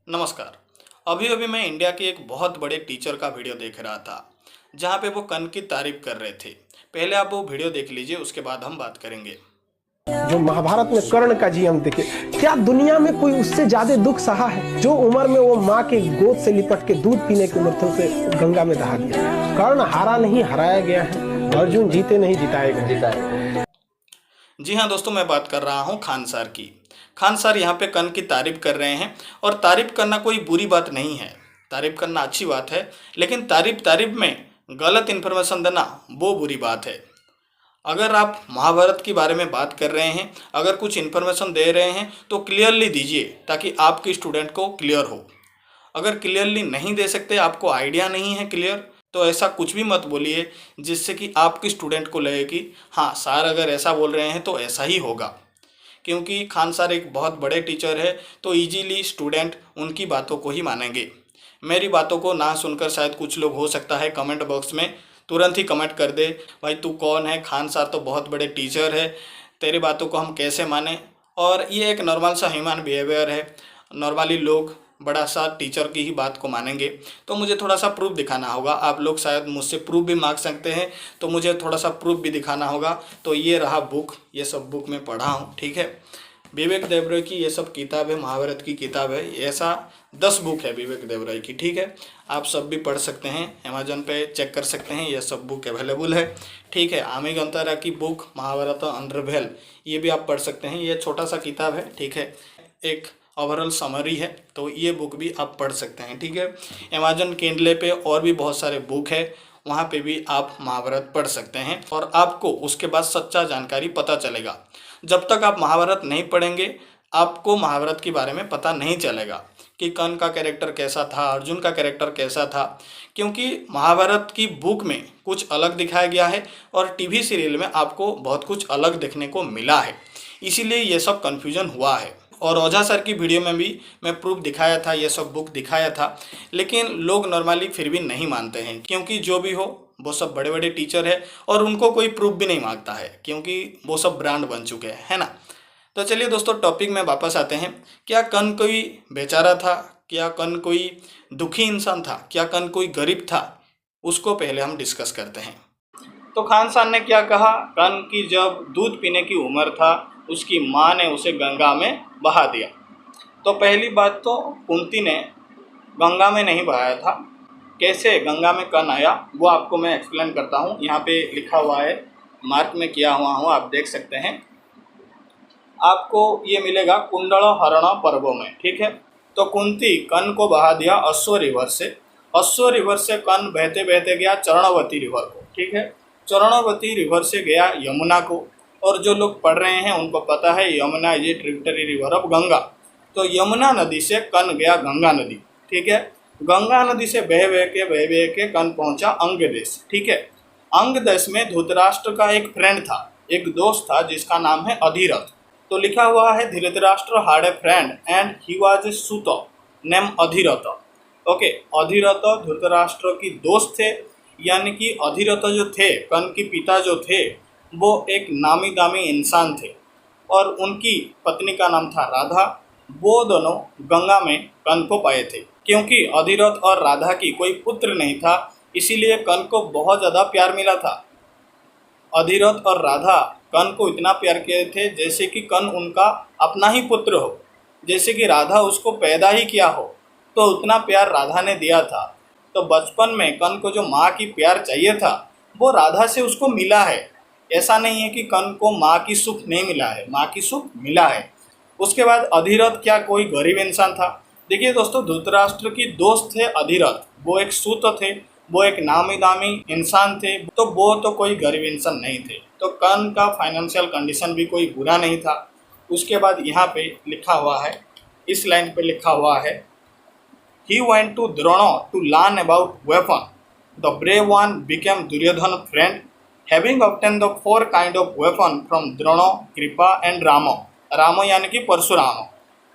नमस्कार। अभी अभी मैं इंडिया के एक बहुत बड़े टीचर का वीडियो देख रहा था जहाँ पे वो कर्ण की तारीफ कर रहे थे। पहले आप वो वीडियो देख लीजिए, उसके बाद हम बात करेंगे। जो महाभारत में कर्ण का जीवन देखे, क्या दुनिया में कोई उससे ज्यादा दुख सहा है? जो उम्र में वो माँ के गोद से लिपट के दूध पीने की उम्र थे उसे गंगा में दहा दिया। कर्ण हारा नहीं, हराया गया है। अर्जुन जीते नहीं, जिताए गए। जी हाँ दोस्तों, मैं बात कर रहा हूँ खान सर की। खान सर यहाँ पे कर्ण की तारीफ कर रहे हैं और तारीफ करना कोई बुरी बात नहीं है, तारीफ करना अच्छी बात है। लेकिन तारीफ में गलत इन्फॉर्मेशन देना वो बुरी बात है। अगर आप महाभारत के बारे में बात कर रहे हैं, अगर कुछ इन्फॉर्मेशन दे रहे हैं तो क्लियरली दीजिए ताकि आपके स्टूडेंट को क्लियर हो। अगर क्लियरली नहीं दे सकते, आपको आइडिया नहीं है क्लियर, तो ऐसा कुछ भी मत बोलिए जिससे कि आपके स्टूडेंट को लगे कि हाँ सर अगर ऐसा बोल रहे हैं तो ऐसा ही होगा। क्योंकि खान सर एक बहुत बड़े टीचर है तो इजीली स्टूडेंट उनकी बातों को ही मानेंगे। मेरी बातों को ना सुनकर शायद कुछ लोग हो सकता है कमेंट बॉक्स में तुरंत ही कमेंट कर दे, भाई तू कौन है, खान सर तो बहुत बड़े टीचर है, तेरी बातों को हम कैसे माने। और ये एक नॉर्मल सा ह्यूमन बिहेवियर है। नॉर्मली लोग बड़ा सा टीचर की ही बात को मानेंगे। तो मुझे थोड़ा सा प्रूफ दिखाना होगा। आप लोग शायद मुझसे प्रूफ भी मांग सकते हैं, तो मुझे थोड़ा सा प्रूफ भी दिखाना होगा। तो ये रहा बुक, ये सब बुक मैं पढ़ा हूँ, ठीक है। विवेक देवराय की ये सब किताब है, महाभारत की किताब है। ऐसा 10 बुक है विवेक देवराय की, ठीक है। आप सब भी पढ़ सकते हैं, अमेजन पे चेक कर सकते हैं, ये सब बुक अवेलेबल है, ठीक है। आमी गंतारा की बुक महाभारत अनरिवेल, ये भी आप पढ़ सकते हैं। ये छोटा सा किताब है, ठीक है, एक ओवरऑल समरी है, तो ये बुक भी आप पढ़ सकते हैं, ठीक है। अमेजन किंडल पे और भी बहुत सारे बुक है, वहाँ पे भी आप महाभारत पढ़ सकते हैं और आपको उसके बाद सच्चा जानकारी पता चलेगा। जब तक आप महाभारत नहीं पढ़ेंगे आपको महाभारत के बारे में पता नहीं चलेगा कि कर्ण का कैरेक्टर कैसा था, अर्जुन का कैरेक्टर कैसा था। क्योंकि महाभारत की बुक में कुछ अलग दिखाया गया है और टीवी सीरियल में आपको बहुत कुछ अलग देखने को मिला है, इसीलिए ये सब कन्फ्यूजन हुआ है। और ओझा सर की वीडियो में भी मैं प्रूफ दिखाया था, ये सब बुक दिखाया था, लेकिन लोग नॉर्मली फिर भी नहीं मानते हैं। क्योंकि जो भी हो वो सब बड़े बड़े टीचर है और उनको कोई प्रूफ भी नहीं मांगता है, क्योंकि वो सब ब्रांड बन चुके हैं, है ना। तो चलिए दोस्तों, टॉपिक में वापस आते हैं। क्या कर्ण कोई बेचारा था? क्या कर्ण कोई दुखी इंसान था? क्या कर्ण कोई गरीब था? उसको पहले हम डिस्कस करते हैं। तो खान सर ने क्या कहा, कर्ण की जब दूध पीने की उम्र था उसकी माँ ने उसे गंगा में बहा दिया। तो पहली बात तो कुंती ने गंगा में नहीं बहाया था। कैसे गंगा में कर्ण आया वो आपको मैं एक्सप्लेन करता हूँ। यहाँ पे लिखा हुआ है, मार्क में किया हुआ हूँ, आप देख सकते हैं। आपको ये मिलेगा कुंडल हरण पर्वों में, ठीक है। तो कुंती कर्ण को बहा दिया अश्व रिवर से। अश्व रिवर से कर्ण बहते बहते गया चरणवती रिवर को, ठीक है। चरणवती रिवर से गया यमुना को। और जो लोग पढ़ रहे हैं उनको पता है Yamuna is a tributary river of Ganga. तो यमुना नदी से कर्ण गया गंगा नदी, ठीक है। गंगा नदी से बह बह के कर्ण पहुंचा अंग देश, ठीक है। अंग देश में धृतराष्ट्र का एक फ्रेंड था, एक दोस्त था जिसका नाम है अधिरथ। तो लिखा हुआ है Dhritarashtra had a friend and he was a सुत नेम अधिरथ। ओके, अधिरथ धृतराष्ट्र की दोस्त थे, यानी कि अधिरथ जो थे, कर्ण के पिता जो थे, वो एक नामी दामी इंसान थे और उनकी पत्नी का नाम था राधा। वो दोनों गंगा में कर्ण को पाए थे। क्योंकि अधिरथ और राधा की कोई पुत्र नहीं था, इसीलिए कर्ण को बहुत ज़्यादा प्यार मिला था। अधिरथ और राधा कर्ण को इतना प्यार किए थे जैसे कि कर्ण उनका अपना ही पुत्र हो, जैसे कि राधा उसको पैदा ही किया हो। तो उतना प्यार राधा ने दिया था। तो बचपन में कर्ण को जो माँ की प्यार चाहिए था वो राधा से उसको मिला है। ऐसा नहीं है कि कर्ण को माँ की सुख नहीं मिला है, माँ की सुख मिला है। उसके बाद अधिरथ क्या कोई गरीब इंसान था? देखिए दोस्तों, धृतराष्ट्र की दोस्त थे अधिरथ, वो एक सूत थे, वो एक नामी दामी इंसान थे, तो वो तो कोई गरीब इंसान नहीं थे। तो कर्ण का फाइनेंशियल कंडीशन भी कोई बुरा नहीं था। उसके बाद यहाँ पे लिखा हुआ है, इस लाइन पे लिखा हुआ है, he went to Drona to learn about weapon, the brave one became Duryodhana friend, having obtained the 4 kind of weapon from Drona, Kripa and Ram. Ram यानी कि परशुराम।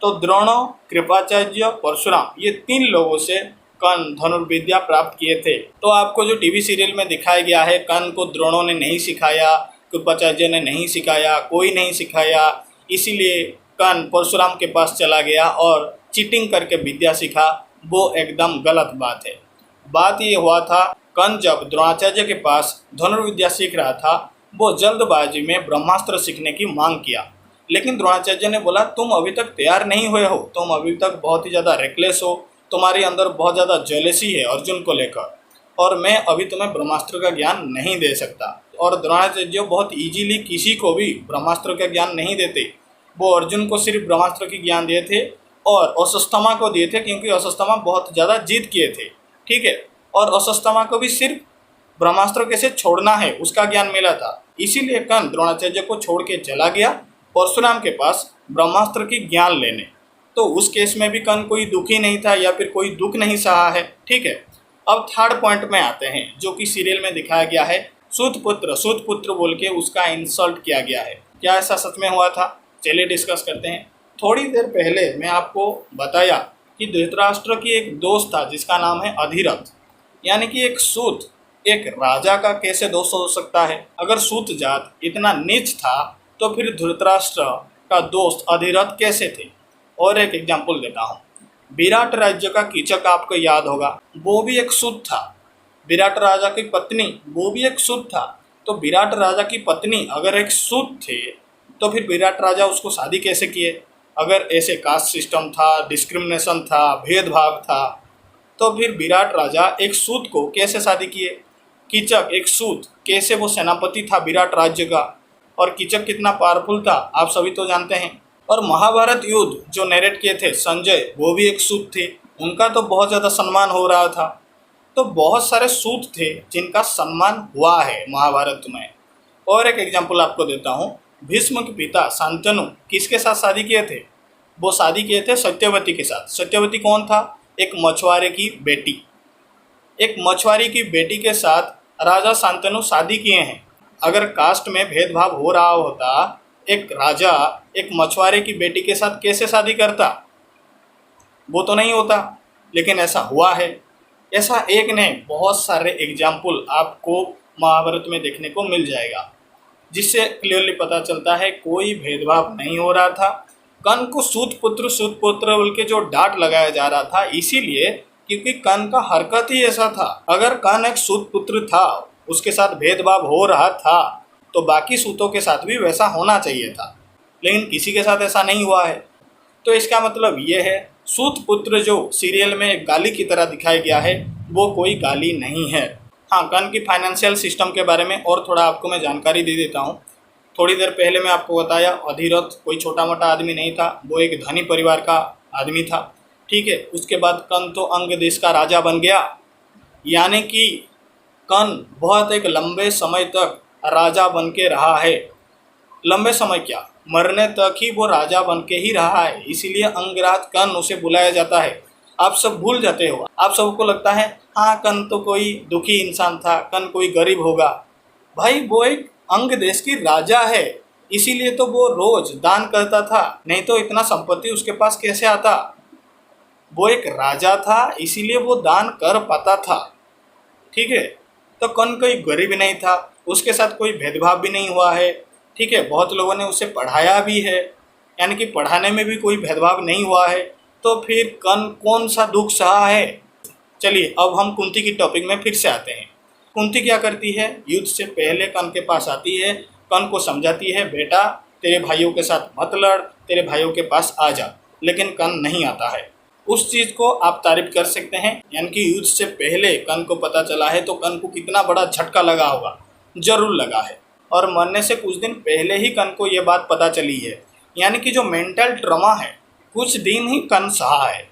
तो द्रोण, कृपाचार्य, परशुराम, ये 3 लोगों से कर्ण धनुर्विद्या प्राप्त किए थे। तो आपको जो टीवी सीरियल में दिखाया गया है, कर्ण को द्रोणों ने नहीं सिखाया, कृपाचार्य ने नहीं सिखाया, कोई नहीं सिखाया, इसीलिए कर्ण परशुराम के पास चला गया और चीटिंग करके विद्या सीखा, वो एकदम गलत बात है। बात ये हुआ था, कर्ण जब द्रोणाचार्य के पास धनुर्विद्या सीख रहा था, वो जल्दबाजी में ब्रह्मास्त्र सीखने की मांग किया, लेकिन द्रोणाचार्य ने बोला तुम अभी तक तैयार नहीं हुए हो, तुम अभी तक बहुत ही ज़्यादा रेकलेस हो, तुम्हारे अंदर बहुत ज़्यादा जेलसी है अर्जुन को लेकर, और मैं अभी तुम्हें ब्रह्मास्त्र का ज्ञान नहीं दे सकता। और द्रोणाचार्य बहुत इजीली किसी को भी ब्रह्मास्त्र का ज्ञान नहीं देते, वो अर्जुन को सिर्फ ब्रह्मास्त्र की ज्ञान दिए थे और अश्वत्थामा को दिए थे, क्योंकि अश्वत्थामा बहुत ज़्यादा जिद किए थे, ठीक है। और अश्वत्थामा को भी सिर्फ ब्रह्मास्त्र कैसे छोड़ना है उसका ज्ञान मिला था, इसीलिए कर्ण द्रोणाचार्य को छोड़ के चला गया परशुराम के पास ब्रह्मास्त्र की ज्ञान लेने। तो उस केस में भी कर्ण कोई दुखी नहीं था या फिर कोई दुख नहीं सहा है, ठीक है। अब थर्ड पॉइंट में आते हैं, जो कि सीरियल में दिखाया गया है, सूत पुत्र बोल के उसका इंसल्ट किया गया है। क्या ऐसा सच में हुआ था? चलिए डिस्कस करते हैं। थोड़ी देर पहले मैं आपको बताया कि धृतराष्ट्र की एक दोस्त था जिसका नाम है अधिरथ, यानी कि एक सूत एक राजा का कैसे दोस्त हो सकता है? अगर सूत जात इतना नीच था तो फिर धृतराष्ट्र का दोस्त अधिरथ कैसे थे? और एक एग्जाम्पल देता हूँ, विराट राज्य का कीचक आपको याद होगा, वो भी एक सूत था। विराट राजा की पत्नी वो भी एक सूत था। तो विराट राजा की पत्नी अगर एक सूत थे तो फिर विराट राजा उसको शादी कैसे किए? अगर ऐसे कास्ट सिस्टम था, डिस्क्रिमिनेशन था, भेदभाव था, तो फिर विराट राजा एक सूत को कैसे शादी किए? कीचक एक सूत कैसे वो सेनापति था विराट राज्य का? और कीचक कितना पावरफुल था आप सभी तो जानते हैं। और महाभारत युद्ध जो नरेट किए थे संजय, वो भी एक सूत थे, उनका तो बहुत ज़्यादा सम्मान हो रहा था। तो बहुत सारे सूत थे जिनका सम्मान हुआ है महाभारत में। और एक एग्जाम्पल आपको देता हूँ, भीष्म के पिता शांतनु किसके साथ शादी किए थे? वो शादी किए थे सत्यवती के साथ। सत्यवती कौन था? एक मछुआरे की बेटी। एक मछुआरी की बेटी के साथ राजा शांतनु शादी किए हैं। अगर कास्ट में भेदभाव हो रहा होता, एक राजा एक मछुआरे की बेटी के साथ कैसे शादी करता? वो तो नहीं होता, लेकिन ऐसा हुआ है। ऐसा एक नहीं, बहुत सारे एग्जाम्पल आपको महाभारत में देखने को मिल जाएगा, जिससे क्लियरली पता चलता है कोई भेदभाव नहीं हो रहा था। कर्ण को सूत पुत्र बोल के जो डांट लगाया जा रहा था, इसीलिए क्योंकि कर्ण का हरकत ही ऐसा था। अगर कर्ण एक सूत पुत्र था, उसके साथ भेदभाव हो रहा था, तो बाकी सूतों के साथ भी वैसा होना चाहिए था, लेकिन किसी के साथ ऐसा नहीं हुआ है। तो इसका मतलब ये है, सूत पुत्र जो सीरियल में एक गाली की तरह दिखाया गया है, वो कोई गाली नहीं है। हाँ, कर्ण की फाइनेंशियल सिस्टम के बारे में और थोड़ा आपको मैं जानकारी दे देता हूँ। थोड़ी देर पहले मैं आपको बताया अधिरथ कोई छोटा मोटा आदमी नहीं था, वो एक धनी परिवार का आदमी था, ठीक है। उसके बाद कर्ण तो अंग देश का राजा बन गया, यानी कि कर्ण बहुत एक लंबे समय तक राजा बन के रहा है। लंबे समय क्या, मरने तक ही वो राजा बन के ही रहा है, इसीलिए अंगराज कर्ण उसे बुलाया जाता है। आप सब भूल जाते हो, आप सबको लगता है हाँ कर्ण तो कोई दुखी इंसान था, कर्ण कोई गरीब होगा। भाई वो एक अंग देश की राजा है, इसीलिए तो वो रोज दान करता था, नहीं तो इतना संपत्ति उसके पास कैसे आता? वो एक राजा था, इसीलिए वो दान कर पाता था, ठीक है। तो कर्ण कोई गरीब नहीं था, उसके साथ कोई भेदभाव भी नहीं हुआ है, ठीक है। बहुत लोगों ने उसे पढ़ाया भी है, यानी कि पढ़ाने में भी कोई भेदभाव नहीं हुआ है। तो फिर कर्ण कौन सा दुख सहा है? चलिए अब हम कुंती की टॉपिक में फिर से आते हैं। कुंती क्या करती है? युद्ध से पहले कर्ण के पास आती है, कर्ण को समझाती है बेटा तेरे भाइयों के साथ मत लड़, तेरे भाइयों के पास आ जा, लेकिन कर्ण नहीं आता है। उस चीज़ को आप तारीफ कर सकते हैं, यानी कि युद्ध से पहले कर्ण को पता चला है, तो कर्ण को कितना बड़ा झटका लगा होगा, जरूर लगा है। और मरने से कुछ दिन पहले ही कर्ण को ये बात पता चली है, यानी कि जो मेंटल ट्रॉमा है कुछ दिन ही कर्ण सहा है।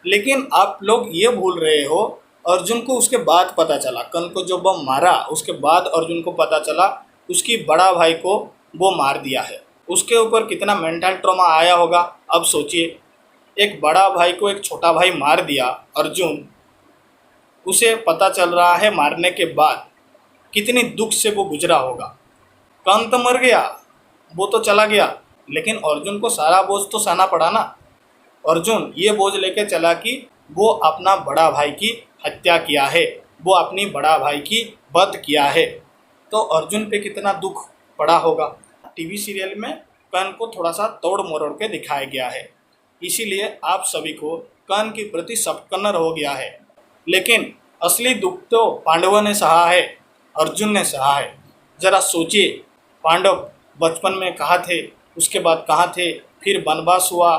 लेकिन आप लोग ये भूल रहे हो, अर्जुन को उसके बाद पता चला, कर्ण को जब वो मारा उसके बाद अर्जुन को पता चला उसकी बड़ा भाई को वो मार दिया है। उसके ऊपर कितना मेंटल ट्रॉमा आया होगा। अब सोचिए, एक बड़ा भाई को एक छोटा भाई मार दिया अर्जुन, उसे पता चल रहा है मारने के बाद, कितनी दुख से वो गुजरा होगा। कर्ण तो मर गया, वो तो चला गया, लेकिन अर्जुन को सारा बोझ तो सहना पड़ा ना। अर्जुन ये बोझ लेके चला कि वो अपना बड़ा भाई की हत्या किया है, वो अपनी बड़ा भाई की वध किया है, तो अर्जुन पे कितना दुख पड़ा होगा। टीवी सीरियल में कर्ण को थोड़ा सा तोड़ मरोड़ के दिखाया गया है। इसीलिए आप सभी को कर्ण के प्रति सपकन्नर हो गया है। लेकिन असली दुख तो पांडवों ने सहा है, अर्जुन ने सहा है। जरा सोचिए, पांडव बचपन में कहाँ थे, उसके बाद कहाँ थे, फिर वनवास हुआ,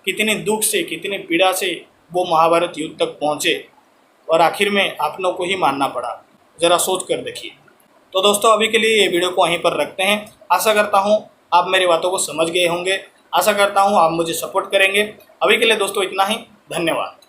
कितने दुख से कितनी पीड़ा से वो महाभारत युद्ध तक पहुँचे और आखिर में आपनों को ही मानना पड़ा। ज़रा सोच कर देखिए। तो दोस्तों अभी के लिए ये वीडियो को वहीं पर रखते हैं। आशा करता हूँ आप मेरी बातों को समझ गए होंगे। आशा करता हूँ आप मुझे सपोर्ट करेंगे। अभी के लिए दोस्तों इतना ही। धन्यवाद।